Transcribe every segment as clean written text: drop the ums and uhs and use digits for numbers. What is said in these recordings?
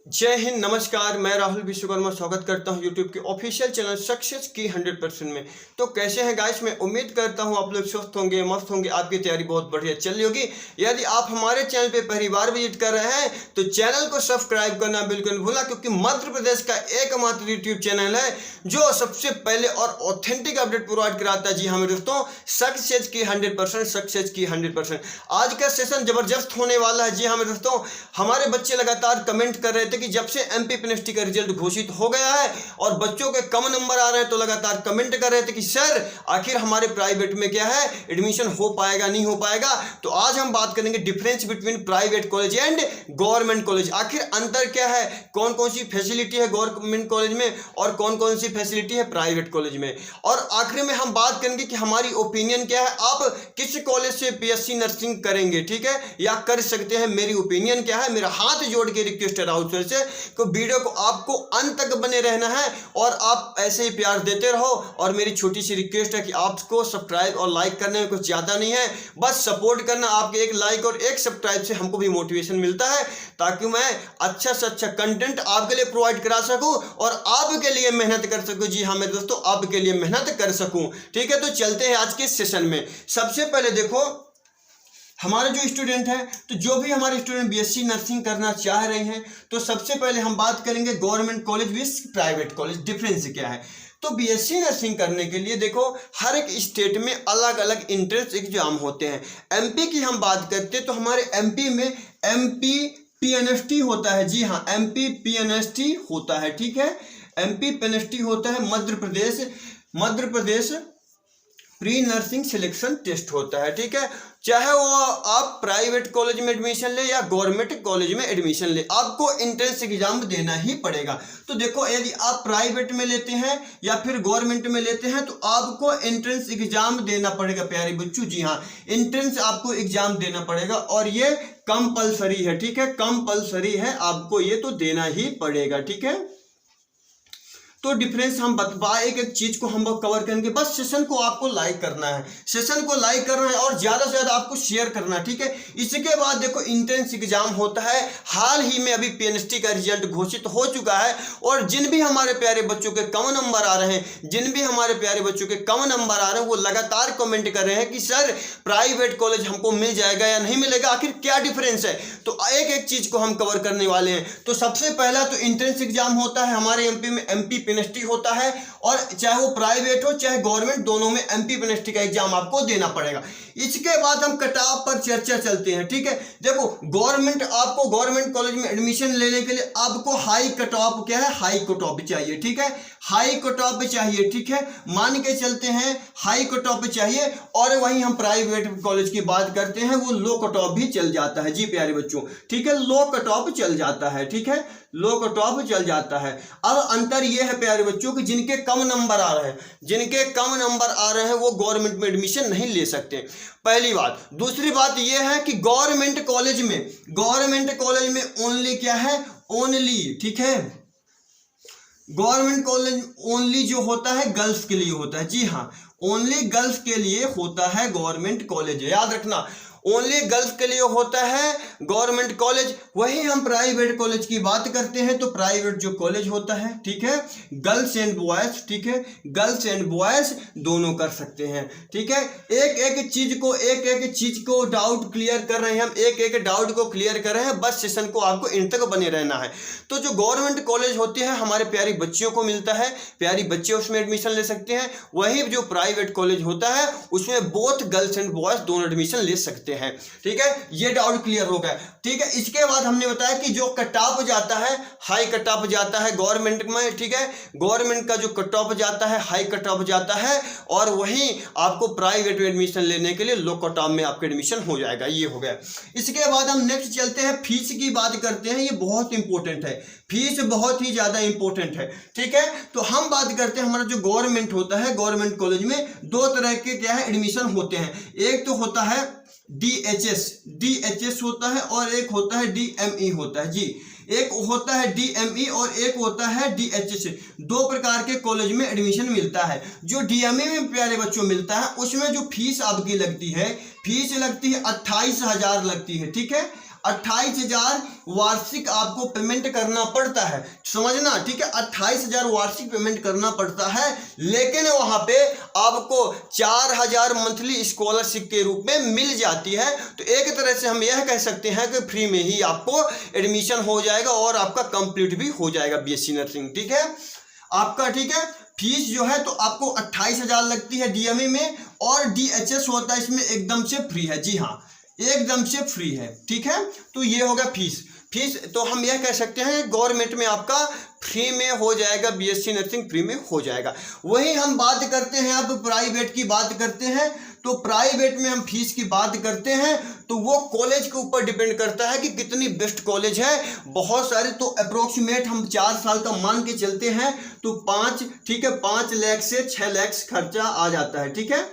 जय हिंद, नमस्कार। मैं राहुल विश्वकर्मा स्वागत करता हूं यूट्यूब के ऑफिशियल चैनल सक्सेस की 100% में। तो कैसे हैं गाइस? मैं उम्मीद करता हूं आप लोग स्वस्थ होंगे, मस्त होंगे, आपकी तैयारी बहुत बढ़िया चल रही होगी। यदि आप हमारे चैनल पे पहली बार विजिट कर रहे हैं तो चैनल को सब्सक्राइब करना बिल्कुल भूला, क्योंकि मध्य प्रदेश का एकमात्र यूट्यूब चैनल है जो सबसे पहले और ऑथेंटिक अपडेट प्रोवाइड कराता है। जी हाँ मेरे दोस्तों, सक्सेस की 100%, सक्सेस की 100%। आज का सेशन जबरदस्त होने वाला है। जी हाँ मेरे दोस्तों, हमारे बच्चे लगातार कमेंट कर रहे थे कि जब से एमपी पीएनएसटी का रिजल्ट घोषित हो गया है और बच्चों के कम नंबर आ रहे हैं, तो लगातार कमेंट कर रहे थे कि सर आखिर हमारे प्राइवेट में क्या है, एडमिशन हो पाएगा नहीं हो पाएगा। तो आज हम बात करेंगे difference between private college and government college. आखिर अंतर क्या है, कौन कौन सी फैसिलिटी है गवर्नमेंट कॉलेज में और कौन कौन सी फैसिलिटी है प्राइवेट कॉलेज में। और आखिर में हम बात करेंगे कि हमारी ओपिनियन क्या है, आप किस कॉलेज से बीएससी नर्सिंग करेंगे, ठीक है, या कर सकते हैं। मेरी ओपिनियन क्या है, मेरा हाथ जोड़ के रिक्वेस्ट है राहुल सर से, तो वीडियो को आपको अंत तक बने रहना है और आप ऐसे ही प्यार देते रहो। और मेरी छोटी सी रिक्वेस्ट है कि आपको सब्सक्राइब और लाइक करने में कुछ ज़्यादा नहीं है, बस सपोर्ट करना। आपके एक लाइक और एक सब्सक्राइब से हमको भी मोटिवेशन मिलता है, ताकि मैं अच्छा से अच्छा कंटेंट आपके लिए प्रोवाइड करा सकूं और आपके लिए मेहनत कर सकूं। जी हाँ मेरे दोस्तों, आपके लिए मेहनत कर सकूं, ठीक है। तो चलते हैं आज के सेशन में। सबसे पहले देखो, हमारे जो स्टूडेंट हैं, तो जो भी हमारे स्टूडेंट बीएससी नर्सिंग करना चाह रहे हैं, तो सबसे पहले हम बात करेंगे government college with private college, difference क्या है। तो बीएससी नर्सिंग करने के लिए देखो, हर एक स्टेट में अलग अलग एंट्रेंस एग्जाम होते हैं। एमपी की हम बात करते हैं तो हमारे एमपी में एमपी पीएनएसटी होता है। जी हाँ, एमपी पीएनएसटी होता है, ठीक है। एमपी पीएनएसटी होता है। Madhya Pradesh pre nursing selection test होता है, ठीक है। चाहे वो आप प्राइवेट कॉलेज में एडमिशन ले या गवर्नमेंट कॉलेज में एडमिशन ले, आपको एंट्रेंस एग्जाम देना ही पड़ेगा। तो देखो, यदि आप प्राइवेट में लेते हैं या फिर गवर्नमेंट में लेते हैं, तो आपको एंट्रेंस एग्जाम देना पड़ेगा प्यारे बच्चों। जी हाँ, एंट्रेंस आपको एग्जाम देना पड़ेगा और ये कंपलसरी है, ठीक है, कंपलसरी है, आपको ये तो देना ही पड़ेगा, ठीक है। तो डिफरेंस हम बता, एक एक चीज को हम कवर करेंगे। बस सेशन को आपको लाइक करना है, सेशन को लाइक करना है और ज्यादा से ज्यादा आपको शेयर करना है, ठीक है। इसके बाद देखो, एंट्रेंस एग्जाम होता है। हाल ही में अभी पीएनएसटी का रिजल्ट घोषित हो चुका है और जिन भी हमारे प्यारे बच्चों के कम नंबर आ रहे हैं, जिन भी हमारे प्यारे बच्चों के कम नंबर आ रहे हैं, वो लगातार कमेंट कर रहे हैं कि सर प्राइवेट कॉलेज हमको मिल जाएगा या नहीं मिलेगा, आखिर क्या डिफरेंस है। तो एक एक चीज को हम कवर करने वाले हैं। तो सबसे पहला तो एंट्रेंस एग्जाम होता है हमारे एमपी में, एमपी पीएनएसटी होता है, और चाहे वो प्राइवेट हो चाहे गवर्नमेंट, दोनों में एमपी पीएनएसटी का एग्जाम आपको देना पड़ेगा। इसके बाद हम कट ऑफ पर चर्चा चलते हैं, ठीक है। देखो, आपको गवर्नमेंट कॉलेज में एडमिशन लेने के लिए आपको हाई कट ऑफ क्या है, हाई कट ऑफ चाहिए, ठीक है, हाई कट ऑफ चाहिए, ठीक है। मान के चलते हैं हाई कट ऑफ चाहिए। और वहीं हम प्राइवेट कॉलेज की बात करते हैं, वो लो कट ऑफ भी चल जाता है। जी प्यारे बच्चों, ठीक है, लो कट ऑफ चल जाता है, ठीक है, लो कट ऑफ चल जाता है। अब अंतर यह है प्यारे बच्चों कि जिनके कम नंबर आ रहे हैं, जिनके कम नंबर आ रहे हैं, वो गवर्नमेंट में एडमिशन नहीं ले सकते, पहली बात। दूसरी बात यह है कि गवर्नमेंट कॉलेज में ओनली क्या है, ओनली, ठीक है, गवर्नमेंट कॉलेज ओनली जो होता है गर्ल्स के लिए होता है। जी हाँ, ओनली गर्ल्स के लिए होता है गवर्नमेंट कॉलेज, याद रखना, ओनली गर्ल्स के लिए होता है गवर्नमेंट कॉलेज। वही हम प्राइवेट कॉलेज की बात करते हैं तो प्राइवेट जो कॉलेज होता है, ठीक है, गर्ल्स एंड बॉयज, ठीक है, गर्ल्स एंड बॉयज दोनों कर सकते हैं, ठीक है। एक एक चीज को डाउट क्लियर कर रहे हैं हम, एक एक डाउट को क्लियर कर रहे हैं। बस सेशन को आपको इन तक बने रहना है। तो जो गवर्नमेंट कॉलेज होती है हमारे प्यारी बच्चियों को मिलता है, प्यारी बच्चे उसमें एडमिशन ले सकते हैं। वही जो प्राइवेट कॉलेज होता है उसमें बोथ गर्ल्स एंड बॉयज दोनों एडमिशन ले सकते हैं, ठीक है। ये डाउट क्लियर हो गया, ठीक है। इसके बाद हमने बताया कि जो कट ऑफ जाता है, हाई कट ऑफ जाता है गवर्नमेंट में, ठीक है, गवर्नमेंट का जो कट ऑफ जाता है हाई कट ऑफ जाता है, और वहीं आपको प्राइवेट में एडमिशन लेने के लिए लो कट ऑफ में आपका एडमिशन हो जाएगा। ये हो गया। इसके बाद हम नेक्स्ट चलते हैं, फीस की बात करते हैं। ये बहुत इंपॉर्टेंट है, फीस बहुत ही ज्यादा इंपॉर्टेंट है, ठीक है। तो हम बात करते हैं, हमारा जो गवर्नमेंट होता है, गवर्नमेंट कॉलेज में दो तरह के क्या है एडमिशन होते हैं। एक तो होता है डीएचएस होता है और एक होता है डीएमई होता है। जी, एक होता है डीएमई और एक होता है डीएचएस। दो प्रकार के कॉलेज में एडमिशन मिलता है। जो डीएमई में प्यारे बच्चों मिलता है, उसमें जो फीस आपकी लगती है, फीस लगती है 28,000 लगती है, ठीक है, 28,000 वार्षिक आपको पेमेंट करना पड़ता है, समझना, ठीक है। 28,000 वार्षिक पेमेंट करना पड़ता है, लेकिन वहां पे आपको 4,000 मंथली स्कॉलरशिप के रूप में मिल जाती है। तो एक तरह से हम यह कह सकते हैं कि फ्री में ही आपको एडमिशन हो जाएगा और आपका कंप्लीट भी हो जाएगा बीएससी नर्सिंग, ठीक है आपका, ठीक है। फीस जो है तो आपको 28,000 लगती है डीएमई में, और डीएचएस होता है इसमें एकदम से फ्री है, जी हाँ एकदम से फ्री है, ठीक है। तो ये होगा फीस तो हम यह कह सकते हैं गवर्नमेंट में आपका फ्री में हो जाएगा, बीएससी नर्सिंग फ्री में हो जाएगा। वही हम बात करते हैं अब प्राइवेट की बात करते हैं, तो प्राइवेट में हम फीस की बात करते हैं तो वो कॉलेज के ऊपर डिपेंड करता है कि कितनी बेस्ट कॉलेज है। बहुत सारे तो अप्रोक्सीमेट हम 4 साल का मान के चलते हैं तो 5, ठीक है 5 लाख से 6 लाख खर्चा आ जाता है, ठीक है,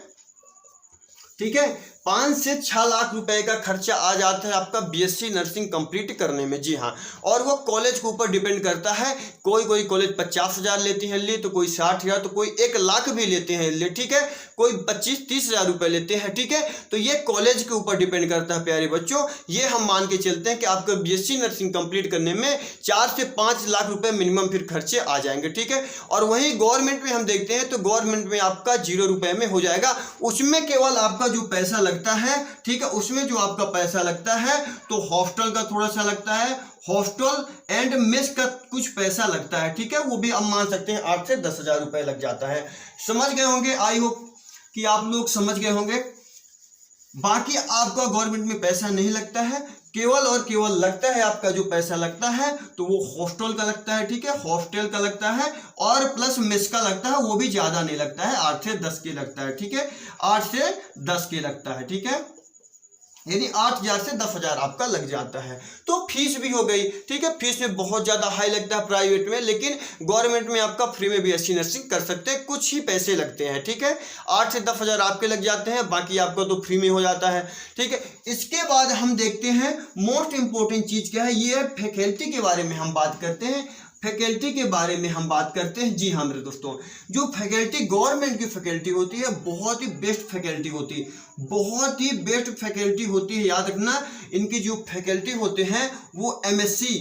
ठीक है 5 से 6 लाख रुपए का खर्चा आ जाता है आपका बीएससी नर्सिंग कंप्लीट करने में, जी हाँ। और वो कॉलेज के ऊपर डिपेंड करता है, कोई कॉलेज 50,000 लेती है ले, तो कोई 60,000, तो कोई 1 लाख भी लेते हैं ले, ठीक है, कोई 25-30 हज़ार रुपये लेते हैं, ठीक है। तो ये कॉलेज के ऊपर डिपेंड करता है प्यारे बच्चों। ये हम मान के चलते हैं कि आपका बीएससी नर्सिंग कंप्लीट करने में 4 से 5 लाख रुपए मिनिमम फिर खर्चे आ जाएंगे, ठीक है। और वहीं गवर्नमेंट में हम देखते हैं तो गवर्नमेंट में आपका 0 रुपये में हो जाएगा। उसमें केवल आपका जो पैसा लगता है, ठीक है, उसमें जो आपका पैसा लगता है तो हॉस्टल का थोड़ा सा लगता है, हॉस्टल एंड मेस का कुछ पैसा लगता है, ठीक है, वो भी हम मान सकते हैं 8 से 10 हज़ार रुपये लग जाता है। समझ गए होंगे, आई होप कि आप लोग समझ गए होंगे। बाकी आपका गवर्नमेंट में पैसा नहीं लगता है, केवल और केवल लगता है आपका जो पैसा लगता है तो वो हॉस्टल का लगता है, ठीक है, हॉस्टल का लगता है और प्लस मेस का लगता है, वो भी ज़्यादा नहीं लगता है, 8 से 10 के लगता है, ठीक है, 8 से 10 के लगता है, ठीक है, यानी 8,000 से 10,000 आपका लग जाता है। तो फीस भी हो गई, ठीक है, फीस में बहुत ज़्यादा हाई लगता है प्राइवेट में, लेकिन गवर्नमेंट में आपका फ्री में बीएससी नर्सिंग कर सकते हैं, कुछ ही पैसे लगते हैं, ठीक है, 8 से 10 हज़ार आपके लग जाते हैं, बाकी आपका तो फ्री में हो जाता है, ठीक है। इसके बाद हम देखते हैं मोस्ट इंपॉर्टेंट चीज़ क्या है, ये फैकल्टी के बारे में हम बात करते हैं, फैकल्टी के बारे में हम बात करते हैं। जी हाँ मेरे दोस्तों, जो फैकल्टी गवर्नमेंट की फैकल्टी होती है बहुत ही बेस्ट फैकल्टी होती है, बहुत ही बेस्ट फैकल्टी होती है, याद रखना। इनकी जो फैकल्टी होते हैं वो एमएससी,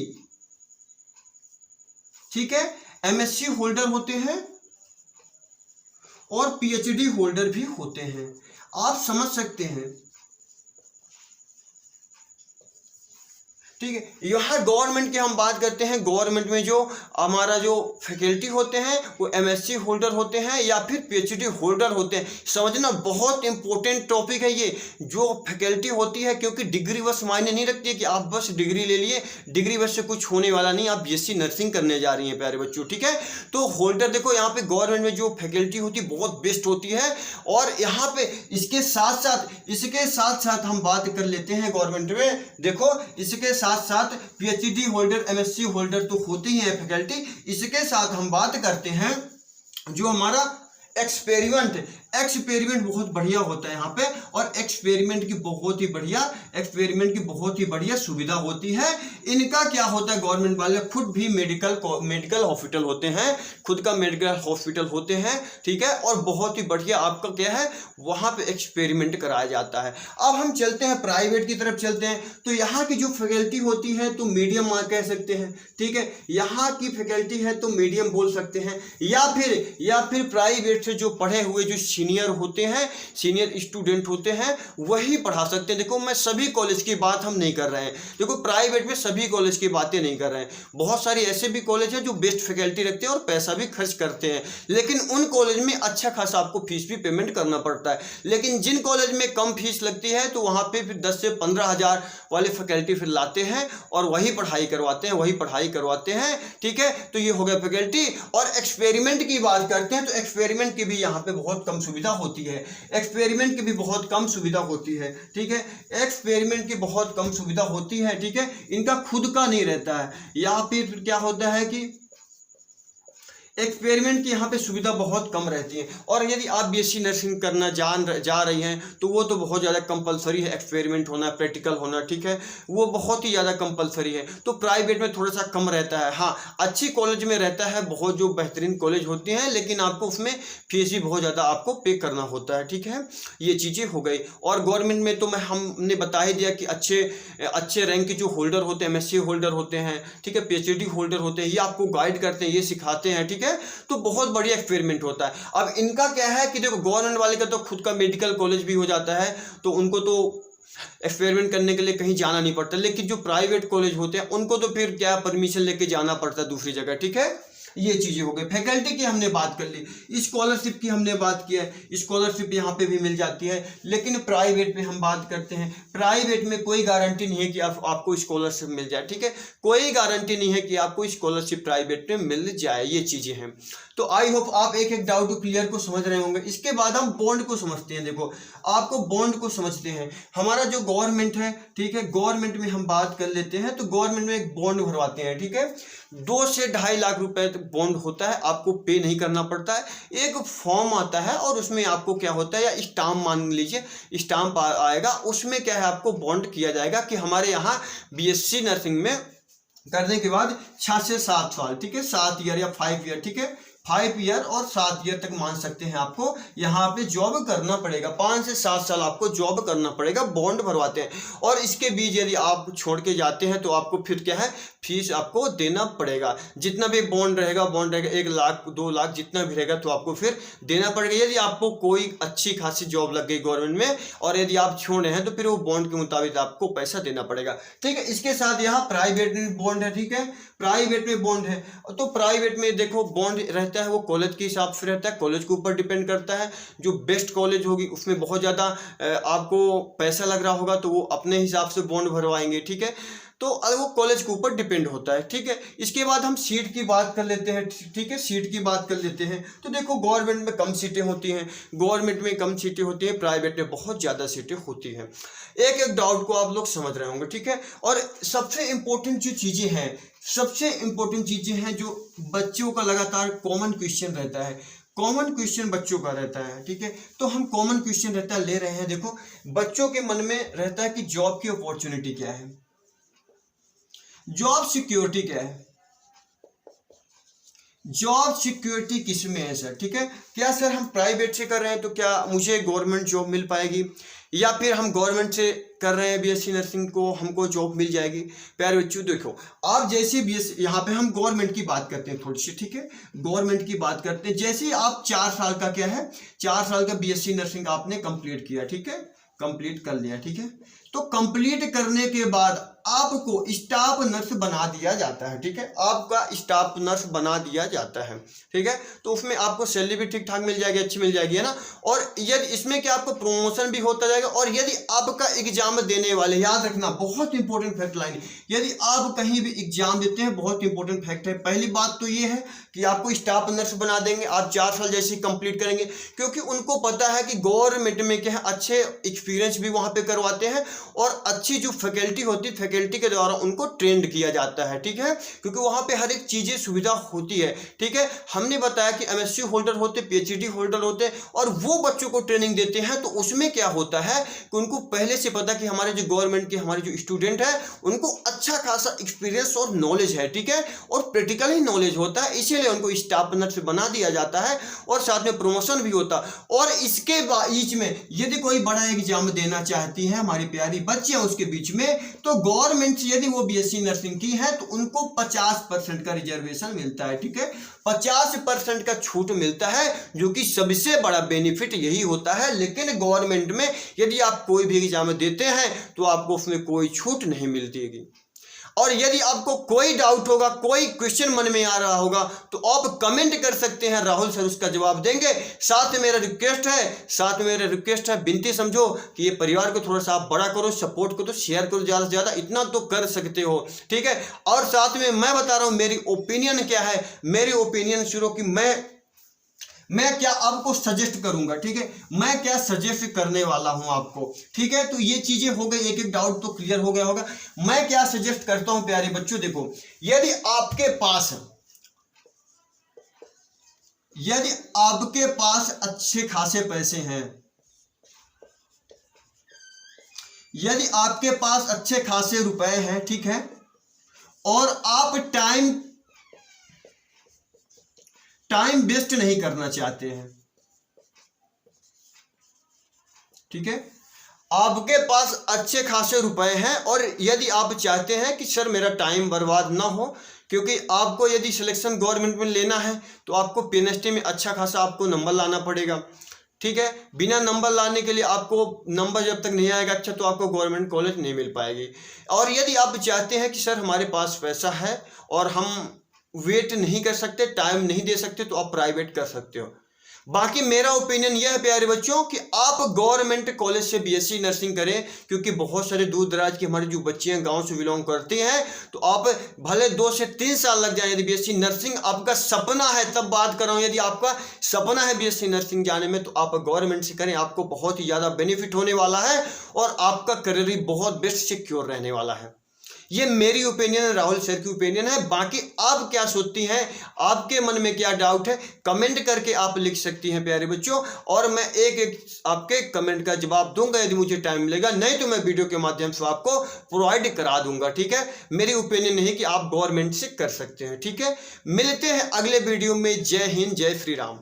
ठीक है, एमएससी होल्डर होते हैं और पीएचडी होल्डर भी होते हैं, आप समझ सकते हैं, ठीक है। यहाँ गवर्नमेंट की हम बात करते हैं, गवर्नमेंट में जो हमारा जो फैकल्टी होते हैं वो एमएससी होल्डर होते हैं या फिर पीएचडी होल्डर होते हैं। समझना बहुत इंपॉर्टेंट टॉपिक है ये, जो फैकल्टी होती है, क्योंकि डिग्री बस मायने नहीं रखती है कि आप बस डिग्री ले लिए, डिग्री बस से कुछ होने वाला नहीं, आप बीएससी नर्सिंग करने जा रही हैं प्यारे बच्चों, ठीक है। तो होल्डर देखो यहाँ पे गवर्नमेंट में जो फैकल्टी होती है बहुत बेस्ट होती है, और यहाँ पे इसके साथ साथ हम बात कर लेते हैं गवर्नमेंट में, देखो इसके साथ पीएचडी होल्डर एमएससी होल्डर तो होती ही है फैकल्टी, इसके साथ हम बात करते हैं जो हमारा एक्सपेरिमेंट बहुत बढ़िया होता है यहाँ पे, और एक्सपेरिमेंट की बहुत ही बढ़िया सुविधा होती है। इनका क्या होता है, गवर्नमेंट वाले खुद भी मेडिकल हॉस्पिटल होते हैं, खुद का मेडिकल हॉस्पिटल होते हैं, ठीक है, और बहुत ही बढ़िया आपका क्या है वहाँ पे एक्सपेरिमेंट कराया जाता है। अब हम चलते हैं प्राइवेट की तरफ चलते हैं, तो यहाँ की जो फैकल्टी होती है तो मीडियम कह सकते हैं, ठीक है, यहाँ की फैकल्टी है तो मीडियम बोल सकते हैं, या फिर प्राइवेट से जो पढ़े हुए जो सीनियर होते हैं, सीनियर स्टूडेंट होते हैं, वही पढ़ा सकते हैं। देखो मैं सभी कॉलेज की बात हम नहीं कर रहे हैं, देखो प्राइवेट में सभी कॉलेज की बातें नहीं कर रहे हैं, बहुत सारी ऐसे भी कॉलेज हैं जो बेस्ट फैकल्टी रखते हैं और पैसा भी खर्च करते हैं, लेकिन उन कॉलेज में अच्छा खासा आपको फीस भी पेमेंट करना पड़ता है। लेकिन जिन कॉलेज में कम फीस लगती है तो वहाँ पे फिर 10 से 15 हज़ार वाले फैकल्टी फिर लाते हैं और वही पढ़ाई करवाते हैं, ठीक है। तो ये हो गया फैकल्टी। और एक्सपेरिमेंट की बात करते हैं तो एक्सपेरिमेंट की भी यहाँ पे बहुत कम सुविधा होती है, ठीक है, एक्सपेरिमेंट की बहुत कम सुविधा होती है, ठीक है, इनका खुद का नहीं रहता है। या फिर क्या होता है कि एक्सपेरिमेंट की यहाँ पे सुविधा बहुत कम रहती है। और यदि आप बीएससी नर्सिंग करना जा रही हैं तो वो तो बहुत ज़्यादा कंपलसरी है, एक्सपेरिमेंट होना, प्रैक्टिकल होना, ठीक है, वो बहुत ही ज़्यादा कंपलसरी है। तो प्राइवेट में थोड़ा सा कम रहता है। हाँ, अच्छी कॉलेज में रहता है, बहुत जो बेहतरीन कॉलेज होते हैं, लेकिन आपको उसमें फीस भी बहुत ज़्यादा आपको पे करना होता है, ठीक है, ये चीज़ें हो गई। और गवर्नमेंट में तो हमने बता ही दिया कि अच्छे रैंक के जो होल्डर होते हैं, एमएससी होल्डर होते हैं, ठीक है, पीएचडी होल्डर होते हैं, ये आपको गाइड करते हैं, ये सिखाते हैं, ठीक है, तो बहुत बढ़िया एक्सपेरिमेंट होता है। अब इनका क्या है कि देखो, गवर्नमेंट वाले का तो खुद का मेडिकल कॉलेज भी हो जाता है, तो उनको तो एक्सपेरिमेंट करने के लिए कहीं जाना नहीं पड़ता। लेकिन जो प्राइवेट कॉलेज होते हैं उनको तो फिर क्या परमिशन लेके जाना पड़ता है दूसरी जगह, ठीक है, ये चीजें हो गई। फैकल्टी की हमने बात कर ली, स्कॉलरशिप की हमने बात की है, स्कॉलरशिप यहाँ पे भी मिल जाती है। लेकिन प्राइवेट में हम बात करते हैं, प्राइवेट में कोई गारंटी नहीं है कि आपको स्कॉलरशिप मिल जाए, ठीक है, कोई गारंटी नहीं है कि आपको स्कॉलरशिप प्राइवेट में मिल जाए, ये चीजें हैं। तो आई होप आप एक एक डाउट क्लियर को समझ रहे होंगे। इसके बाद हम बॉन्ड को समझते हैं। देखो, आपको बॉन्ड को समझते हैं, हमारा जो गवर्नमेंट है, ठीक है, गवर्नमेंट में हम बात कर लेते हैं। तो गवर्नमेंट में एक बॉन्ड भरवाते हैं, ठीक है, 2 से 2.5 लाख रुपए बॉन्ड होता है, आपको पे नहीं करना पड़ता है। एक फॉर्म आता है और उसमें आपको क्या होता है, या स्टाम्प मान लीजिए, स्टाम्प आएगा, उसमें क्या है, आपको बॉन्ड किया जाएगा कि हमारे यहाँ बीएससी नर्सिंग में करने के बाद 6 से 7 साल, ठीक है, 7 ईयर या 5 ईयर, ठीक है, 5 ईयर और 7 ईयर तक मान सकते हैं, आपको यहाँ पे जॉब करना पड़ेगा, 5 से 7 साल आपको जॉब करना पड़ेगा, बॉन्ड भरवाते हैं। और इसके बीच यदि आप छोड़ के जाते हैं तो आपको फिर क्या है, फीस आपको देना पड़ेगा। जितना भी बॉन्ड रहेगा 1 लाख 2 लाख जितना भी रहेगा तो आपको फिर देना पड़ेगा। यदि आपको कोई अच्छी खासी जॉब लग गई गवर्नमेंट में और यदि आप छोड़े हैं तो फिर वो बॉन्ड के मुताबिक आपको पैसा देना पड़ेगा, ठीक है। इसके साथ यहाँ प्राइवेट में बॉन्ड है, ठीक है, प्राइवेट में बॉन्ड है। तो प्राइवेट में देखो बॉन्ड रहता है, वो कॉलेज के हिसाब से रहता है, कॉलेज के ऊपर डिपेंड करता है। जो बेस्ट कॉलेज होगी उसमें बहुत ज़्यादा आपको पैसा लग रहा होगा तो वो अपने हिसाब से बॉन्ड भरवाएंगे, ठीक है, तो वो कॉलेज के ऊपर डिपेंड होता है, ठीक है। इसके बाद हम सीट की बात कर लेते हैं, ठीक है, सीट की बात कर लेते हैं। तो देखो, गवर्नमेंट में कम सीटें होती हैं, गवर्नमेंट में कम सीटें होती हैं, प्राइवेट में बहुत ज़्यादा सीटें होती हैं। एक एक डाउट को आप लोग समझ रहे होंगे, ठीक है। और सबसे इम्पोर्टेंट जो चीज़ें हैं, सबसे इम्पोर्टेंट चीज़ें हैं जो बच्चों का लगातार कॉमन क्वेश्चन रहता है, कॉमन क्वेश्चन बच्चों का रहता है, ठीक है। तो हम कॉमन क्वेश्चन रहता है ले रहे हैं। देखो, बच्चों के मन में रहता है कि जॉब की अपॉर्चुनिटी क्या है, जॉब सिक्योरिटी क्या है, जॉब सिक्योरिटी किस में है सर, ठीक है। क्या सर हम प्राइवेट से कर रहे हैं तो क्या मुझे गवर्नमेंट जॉब मिल पाएगी, या फिर हम गवर्नमेंट से कर रहे हैं बीएससी नर्सिंग को हमको जॉब मिल जाएगी। प्यारे बच्चों, देखो, आप जैसे बीएससी, यहाँ पे हम गवर्नमेंट की बात करते हैं थोड़ी सी, ठीक है, गवर्नमेंट की बात करते हैं। जैसे आप 4 साल का क्या है, 4 साल का बीएससी नर्सिंग आपने कंप्लीट किया, ठीक है, कंप्लीट कर लिया, ठीक है। तो कंप्लीट करने के बाद आपको स्टाफ नर्स बना दिया जाता है, ठीक है, आपका स्टाफ नर्स बना दिया जाता है, ठीक है। तो उसमें आपको सैलरी भी ठीक ठाक मिल जाएगी, अच्छी मिल जाएगी, है ना। और यदि इसमें क्या आपको प्रमोशन भी होता जाएगा। और यदि आपका एग्जाम देने वाले, याद रखना बहुत इंपॉर्टेंट फैक्ट लाइन, यदि आप कहीं भी एग्जाम देते हैं, बहुत इंपॉर्टेंट फैक्ट है। पहली बात तो ये है कि आपको स्टाफ नर्स बना देंगे, आप 4 साल जैसे ही कंप्लीट करेंगे, क्योंकि उनको पता है कि गवर्नमेंट में क्या है, अच्छे एक्सपीरियंस भी वहाँ पे करवाते हैं और अच्छी जो फैकल्टी होती है, फैकल्टी के द्वारा उनको ट्रेंड किया जाता है, ठीक है, क्योंकि वहाँ पे हर एक चीज़ें सुविधा होती है, ठीक है। हमने बताया कि एमएससी होल्डर होते, पीएचडी होल्डर होते और वो बच्चों को ट्रेनिंग देते हैं। तो उसमें क्या होता है कि उनको पहले से पता कि हमारे जो गवर्नमेंट के हमारे जो स्टूडेंट है उनको अच्छा खासा एक्सपीरियंस और नॉलेज है, ठीक है, और प्रैक्टिकल ही नॉलेज होता है, इसीलिए उनको स्टाफ नर्स बना दिया जाता है और साथ में प्रमोशन भी होता है। और इसके बीच में यदि कोई बड़ा एग्जाम देना चाहती है हमारी प्यारी बच्चियां उसके बीच में, तो गवर्नमेंट से यदि वो बीएससी नर्सिंग की है तो उनको 50% का रिजर्वेशन मिलता है, ठीक है, 50% का छूट मिलता है, जो कि सबसे बड़ा बेनिफिट यही होता है। लेकिन गवर्नमेंट में यदि आप कोई भी एग्जाम देते हैं तो आपको उसमें कोई छूट नहीं मिलती है। और यदि आपको कोई डाउट होगा, कोई क्वेश्चन मन में आ रहा होगा तो आप कमेंट कर सकते हैं, राहुल सर उसका जवाब देंगे। साथ में मेरा रिक्वेस्ट है, विनती समझो कि ये परिवार को थोड़ा सा आप बड़ा करो, सपोर्ट करो, शेयर करो ज़्यादा से ज़्यादा, इतना तो कर सकते हो, ठीक है। और साथ में मैं बता रहा हूँ मेरी ओपिनियन क्या है, मेरी ओपिनियन शुरू कि मैं क्या आपको सजेस्ट करूंगा, ठीक है, मैं क्या सजेस्ट करने वाला हूं आपको, ठीक है। तो ये चीजें हो गई, एक एक डाउट तो क्लियर हो गया होगा। मैं क्या सजेस्ट करता हूं प्यारे बच्चों, देखो, यदि आपके पास यदि आपके पास अच्छे खासे पैसे हैं, यदि आपके पास अच्छे खासे रुपए हैं, ठीक है, और आप टाइम वेस्ट नहीं करना चाहते हैं, ठीक है, आपके पास अच्छे खासे रुपए हैं और यदि आप चाहते हैं कि सर मेरा टाइम बर्बाद ना हो, क्योंकि आपको यदि सिलेक्शन गवर्नमेंट में लेना है तो आपको पीएनएसटी में अच्छा खासा आपको नंबर लाना पड़ेगा, ठीक है। बिना नंबर लाने के लिए आपको नंबर जब तक नहीं आएगा अच्छा तो आपको गवर्नमेंट कॉलेज नहीं मिल पाएगी। और यदि आप चाहते हैं कि सर हमारे पास पैसा है और हम वेट नहीं कर सकते, टाइम नहीं दे सकते, तो आप प्राइवेट कर सकते हो। बाकी मेरा ओपिनियन यह है प्यारे बच्चों कि आप गवर्नमेंट कॉलेज से बीएससी नर्सिंग करें, क्योंकि बहुत सारे दूर दराज की हमारी जो बच्चियां गांव से बिलोंग करती हैं, तो आप भले 2 से 3 साल लग जाए, यदि बीएससी नर्सिंग आपका सपना है, तब बात कर रहा हूं, यदि आपका सपना है बीएससी नर्सिंग जाने में तो आप गवर्नमेंट से करें, आपको बहुत ही ज़्यादा बेनिफिट होने वाला है और आपका करियर भी बहुत बेस्ट सिक्योर रहने वाला है। ये मेरी ओपिनियन है, राहुल सर की ओपिनियन है। बाकी आप क्या सोचती हैं, आपके मन में क्या डाउट है, कमेंट करके आप लिख सकती हैं प्यारे बच्चों, और मैं एक एक आपके कमेंट का जवाब दूंगा यदि मुझे टाइम मिलेगा, नहीं तो मैं वीडियो के माध्यम से आपको प्रोवाइड करा दूंगा, ठीक है। मेरी ओपिनियन है कि आप गवर्नमेंट से कर सकते हैं, ठीक है। मिलते हैं अगले वीडियो में। जय हिंद, जय श्री राम।